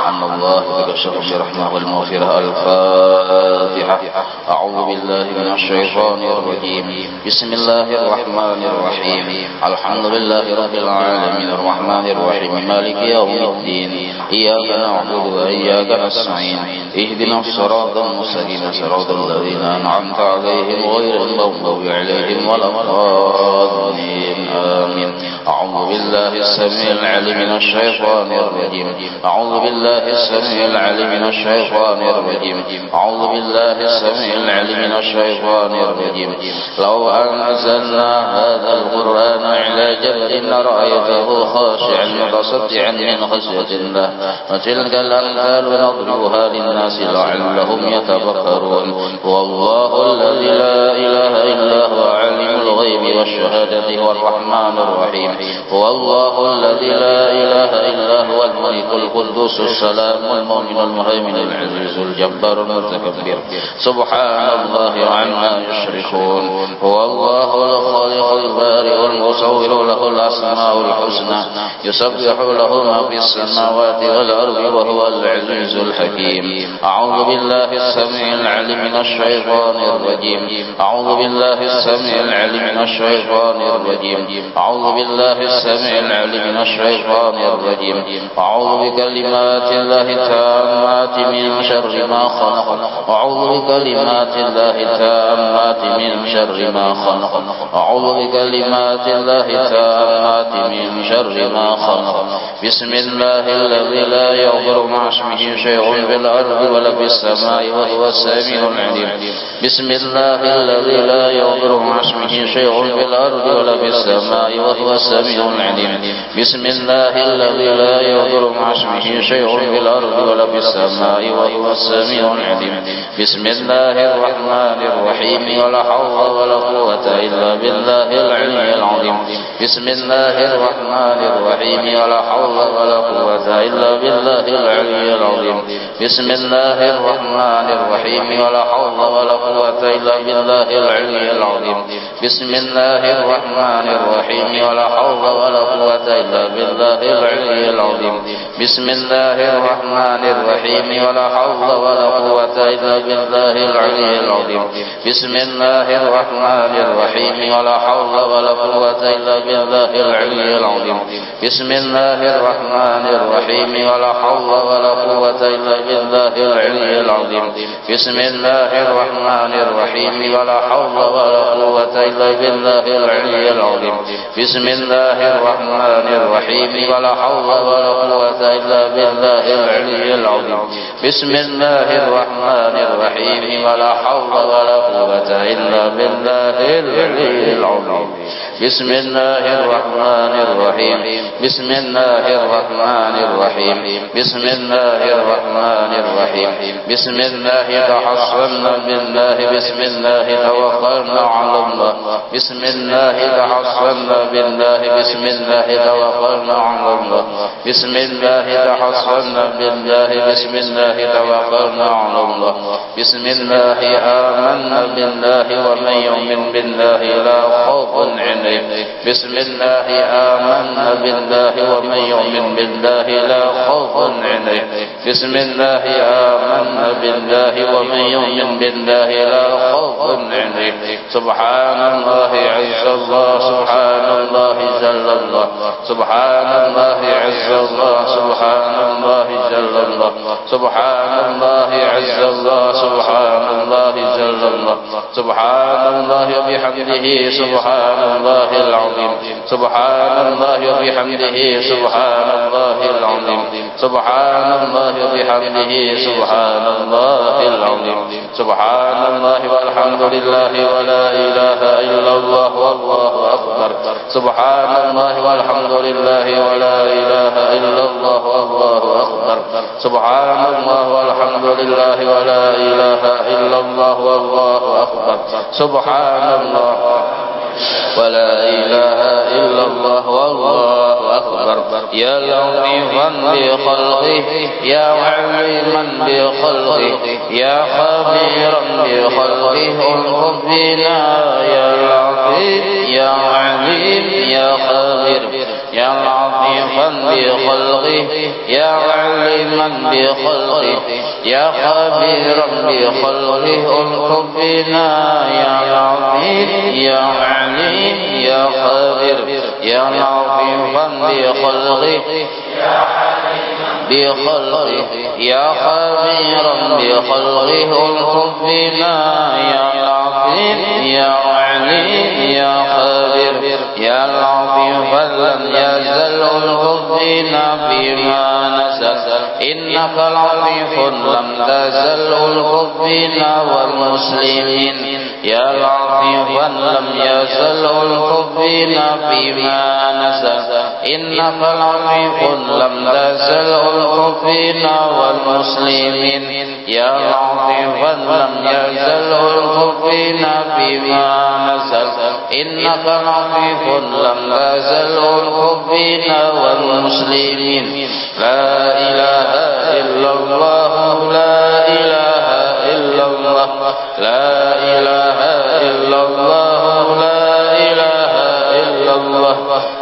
Speaker 1: أن الله يبشرهم برحمة والمغفرة. الفاتحة. أعوذ بالله من الشيطان الرجيم. بسم الله الرحمن الرحيم. الحمد لله رب العالمين الرحمن الرحيم مالك يوم الدين إياك نعبد وإياك نستعين اهدنا الصراط المستقيم صراط الذين أنعمت عليهم غير المغضوب عليهم ولا الضالين آمين. أعوذ بالله السميع العليم من الشيطان الرجيم. أعوذ بالله السميع العليم من الشيطان الرجيم. أعوذ بالله السميع العليم من الشيطان الرجيم. لو أنزلنا هذا القرآن على جبل لرأيته خاشعا متصدعا من خشية الله وتلك الأمثال نضربها للناس لعلهم يتفكرون. والله الذي لا إله إلا هو عالم الغيب والشهادة هو الرحمن الرحيم. والله الذي لا إله إلا هو الملك القدوس السلام المؤمن المهيمن العزيز الجبار المتكبر سبحان الله عما يشركون. هو الله الخالق البارئ المصور له له الأسماء الحسنى يسبح له ما في السماوات والأرض وهو العزيز الحكيم. أعوذ بالله السميع العليم من الشيطان الرجيم. أعوذ بالله السميع العليم من الشيطان الرجيم. أعوذ بالله السميع العليم من الشيطان الرجيم. أعوذ بكلمات الله التامات من شر ما خلق. أعوذ بكلمات الله التامات من شر ما خلق. أعوذ بكلمات الله التامات من شر ما خلق. بسم الله الذي لا يضر مع اسمه شيء في الأرض ولا في السماء وهو السميع العليم. بسم الله الذي لا يضر مع اسمه شيء في الأرض ولا في السماء وهو السميع العليم. بسم الله الذي لا يضر مع اسمه شيء في الأرض ولا في السماء وهو السميع العليم. بسم الله الرحمن الرحيم ولا حول ولا قوة إلا بالله العلي العظيم. بسم الله الرحمن الرحيم ولا حول ولا قوة إلا بالله العلي العظيم. بسم الله الرحمن الرحيم ولا حول ولا قوة إلا بالله العلي العظيم. بسم الله الرحمن الرحيم ولا حول ولا قوة إلا بالله العلي العظيم. بسم الله الرحمن الرحيم ولا حول ولا قوة إلا بالله العلي العظيم. بسم الله الرحمن الرحيم ولا حول ولا قوة إلا بالله العلي العظيم. بسم الله الرحمن الرحيم ولا حول ولا قوة إلا بالله العلي العظيم. بسم الله الرحمن الرحيم ولا حول ولا قوة إلا بالله العلي العظيم. بسم الله الرحمن الرحيم ولا حول ولا قوة إلا بالله العلي العظيم. بسم الله الرحمن الرحيم ولا حول ولا قوة إلا بالله العلي العظيم. بسم الله الرحمن الرحيم. بسم الله الرحمن الرحيم. بسم الله الرحمن الرحيم. بسم الله تحصنا بالله. بسم الله توكلنا على الله. بسم الله تحصنا بالله. بسم الله توكلنا على الله. بسم الله تحصنا بالله. بسم الله توكلنا على الله. بسم الله آمنا بالله ومن يؤمن بالله لا خوف عليهم. بسم الله آمنا بالله ومن يؤمن بالله لا خوف عليهم. بسم الله آمنا بالله ومن يؤمن بالله لا خوف عليهم. سبحان الله عز الله. سبحان الله جل الله. سبحان الله عز الله. سبحان الله جل الله. سبحان الله عز الله. سبحان الله جل الله. سبحان الله وبحمده. سبحان الله العظيم. سبحان الله وبحمده. سبحان الله العظيم. سبحان الله وبحمده. سبحان الله العظيم. سبحان الله والحمد لله ولا إله إلا الله والله أكبر. سبحان الله والحمد لله ولا إله إلا الله والله أكبر. سبحان الله والحمد لله ولا إله إلا الله والله أكبر. سبحان الله ولا إله إلا الله والله أكبر. يا لطيفا بخلقه يا عليما بخلقه يا خبيرا بخلقه القم بنا يا لطيف يا عليم يا خبير يا لطيفا بخلقه يا عليما بخلقه يا خبيرا بخلقه القم بنا يا لطيف يا عليم يا خبير يا لطيفا بخلقه بخلقه يا خبيرا بخلقه القم بنا يا لطيف يا عليم يا خبير يا لطيفا لم يزل القم بنا فيما نزل إنك لطيف لم تزل القم بنا والمسلمين يا لطيفا لم يزل القم بنا فيما نزل إنك لطيف لم تزل القم بنا والمسلمين يا لطيفا لم يزل القم بنا فيما نزل إنك لطيف لم تزل القم بنا والمسلمين. لا إله إلا الله. لا إله إلا الله. لا إله إلا الله. لا إله إلا الله.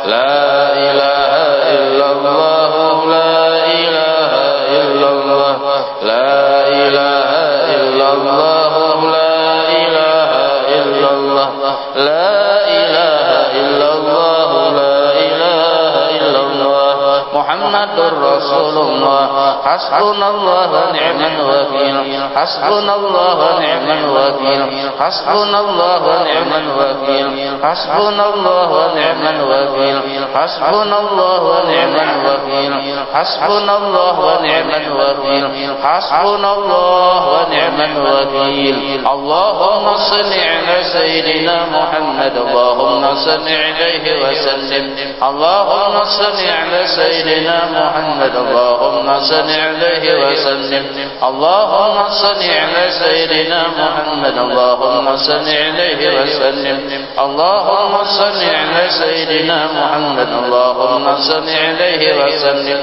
Speaker 1: لا إله إلا الله لا إله إلا الله لا إله إلا الله لا إله إلا الله لا إله إلا الله لا إله إلا الله محمد رسول الله حسبنا الله ونعم الوكيل حسبنا الله ونعم الوكيل حسبنا الله ونعم الوكيل حسبنا الله ونعم الوكيل حسبنا الله ونعم الوكيل حسبنا الله ونعم الوكيل حسبنا الله ونعم الوكيل اللهم صل على سيدنا محمد اللهم صل عليه وسلم اللهم صل على سيدنا محمد اللهم صل عليه وسلم اللهم صل على سيدنا محمد اللهم صل عليه وسلم اللهم صل على سيدنا محمد اللهم صل عليه وسلم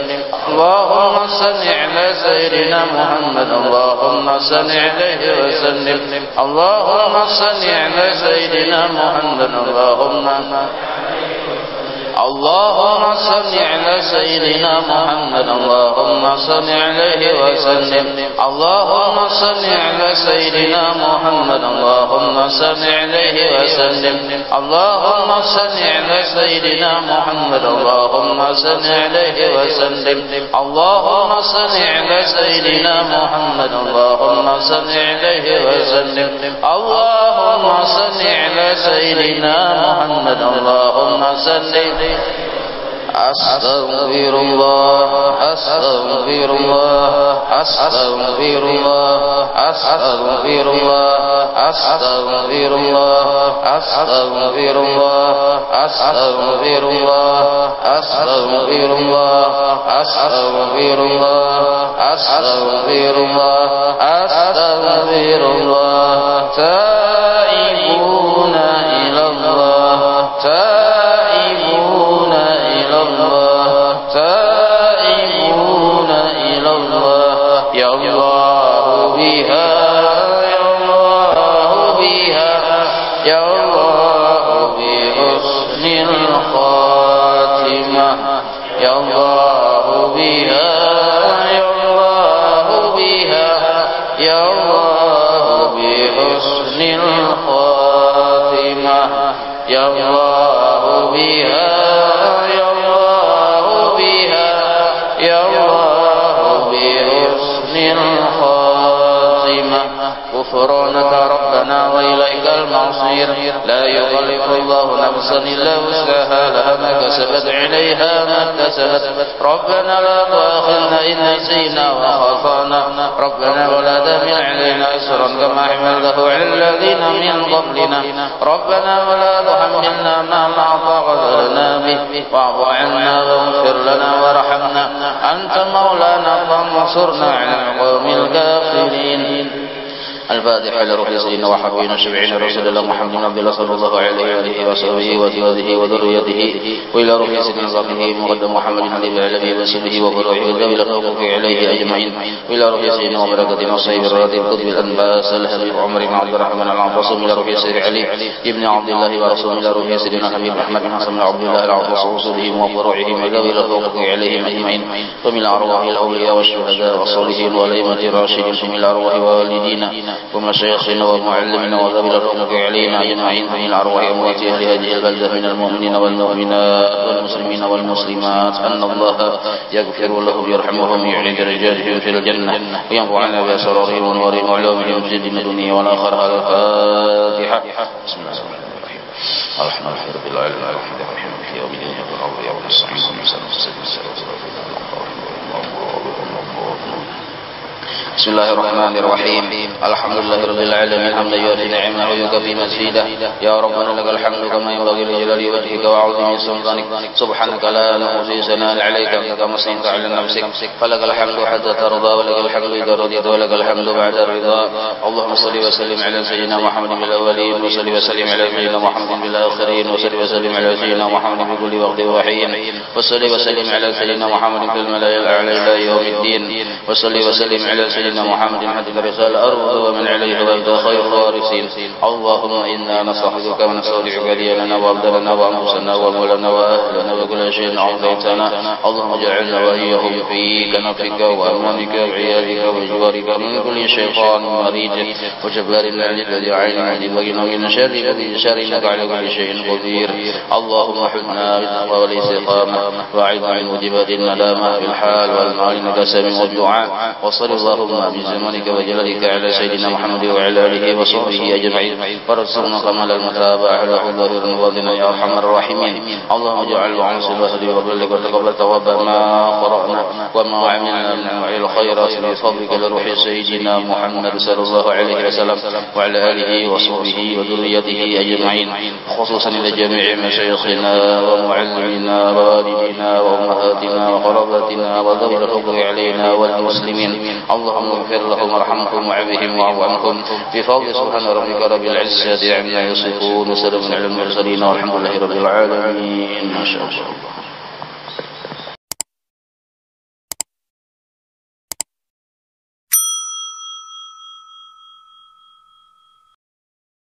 Speaker 1: اللهم صل على سيدنا محمد اللهم صل عليه وسلم اللهم صل على سيدنا محمد اللهم صل على سيدنا محمد اللهم صل عليه وسلم اللهم صل على سيدنا محمد اللهم صل عليه وسلم اللهم صل على سيدنا محمد اللهم صل عليه وسلم اللهم صل على سيدنا محمد اللهم صل عليه وسلم اللهم صل على سيدنا محمد اللهم صل أستغفر الله أستغفر الله أستغفر الله أستغفر الله أستغفر الله أستغفر الله أستغفر الله أستغفر الله أستغفر الله أستغفر الله أستغفر الله تائبون إلى الله تائبون إلى الله تائبون إلى الله يا الله بها يا الله بها يا الله بحسن الخاتمة يا الله بها يا الله بها يا الله بحسن الخاتمة يا الله بها يا الله بها يا الله بحسن الخاتمة غفرانك ربنا وإليك المصير لا يكلف الله نفسا إلا وسعها لها ما كسبت عليها ما اكتسبت ربنا لا تؤاخذنا إن نسينا وأخطأنا ربنا ولا تحمل علينا إصرا كما حملته على الذين من قبلنا ربنا ولا تحملنا ما لا طاقة لنا به واعف عنا واغفر لنا وارحمنا أنت مولانا فانصرنا على القوم الكافرين الفاتحة لروح سيدنا وحبيبنا شفيعنا رسول الله محمد بن عبد الله صلى الله عليه وآله وصحبه وزوجه وذريته وإلى روح سيدنا صاحبه مقدم محمد حبيب عليه وسلمه وبروحه ذوي الحقوق عليه أجمعين وإلى روح سيدنا وبركة نصيب الراتب قطب الأنباس الهبيب عمر بن عبد الرحمن العباس إلى روح سيدنا علي ابن عبد الله ورسول إلى روح سيدنا حبيب أحمد بن حسن بن عبد الله العباس وصولهم وبروحهم ذوي الحقوق عليهم أجمعين ومن أرواح الأولياء والشهداء والصالحين والأئمة الراشدين ومن أرواح والدينا ومشايخنا ومعلمنا وذوي الحقوق علينا أجمعين ومن الأرواح أموات أهل هذه البلدة من المؤمنين والمؤمنات والمسلمين والمسلمات أن الله يغفر لهم ويرحمهم ويعلي درجاتهم في الجنة وينفعنا بأسرارهم ونورهم وعلومهم في الدنيا والآخرة. الفاتحة. بسم الله الرحمن الرحيم. الرحمن الرحيم رب العالمين الرحمن الرحيم مالك يوم الدين إياك نعبد وإياك نستعين اهدنا الصراط المستقيم بسم الله الرحمن الرحيم. الحمد لله رب العالمين حمدا يوافي نعمه ويكفي مزيده يا ربنا لك الحمد كما ينبغي لجلال وجهك وعظيم سلطانك سبحانك لا نحصي ثناء عليك أنت كما أثنيت على نفسك فلك الحمد حتى ترضى ولك الحمد إذا رضيت ولك الحمد بعد الرضا. اللهم صل وسلم على سيدنا محمد بالأولين وصل وسلم على سيدنا محمد بالآخرين وصل وسلم على سيدنا محمد في كل وقت وحين وصل وسلم على سيدنا محمد في الملأ الأعلى إلى يوم الدين. وصل وسلم على سيدنا محمد حتى الرسالة أرض ومن عليه وأنت خير الوارثين. اللهم إنا نستحفظك ونستودعك ديننا وأبداننا وأنفسنا وأموالنا وأهلنا وكل شيء أعطيتنا. اللهم اجعلنا وإياهم في كنفك وأمانك وعيادك وجوارك من كل شيطان مريد وجبار عنيد الذي عين عديد ومن شر إنك على كل شيء قدير. اللهم حدنا بالتقوى والاستقامة وأعذنا من موجبات الندامة في الحال والمال إنك سميع الدعاء. وصل اللهم بزمانك وجلالك على سيدنا محمد وعلى آله وصحبه أجمعين وارزقنا كمال المتابعة له ظاهرا وباطنا يا أرحم الراحمين. اللهم اجعل عنصر الهدي وبلغ وتقبل ثواب ما قرأنا وما عملنا من أنواع الخيرات بفضلك لروح سيدنا محمد صلى الله عليه وسلم وعلى آله وصحبه وذريته أجمعين، خصوصا إلى جميع مشايخنا ومعلمنا ووالدينا وأمهاتنا وقراباتنا وذوي الحقوق علينا والمسلمين. اللهم اغفر لهم وارحمهم وعافهم واعف عنهم بفضل سبحان ربك رب العزة عما يصفون وسلام على المرسلين والحمد لله رب العالمين. ما شاء الله.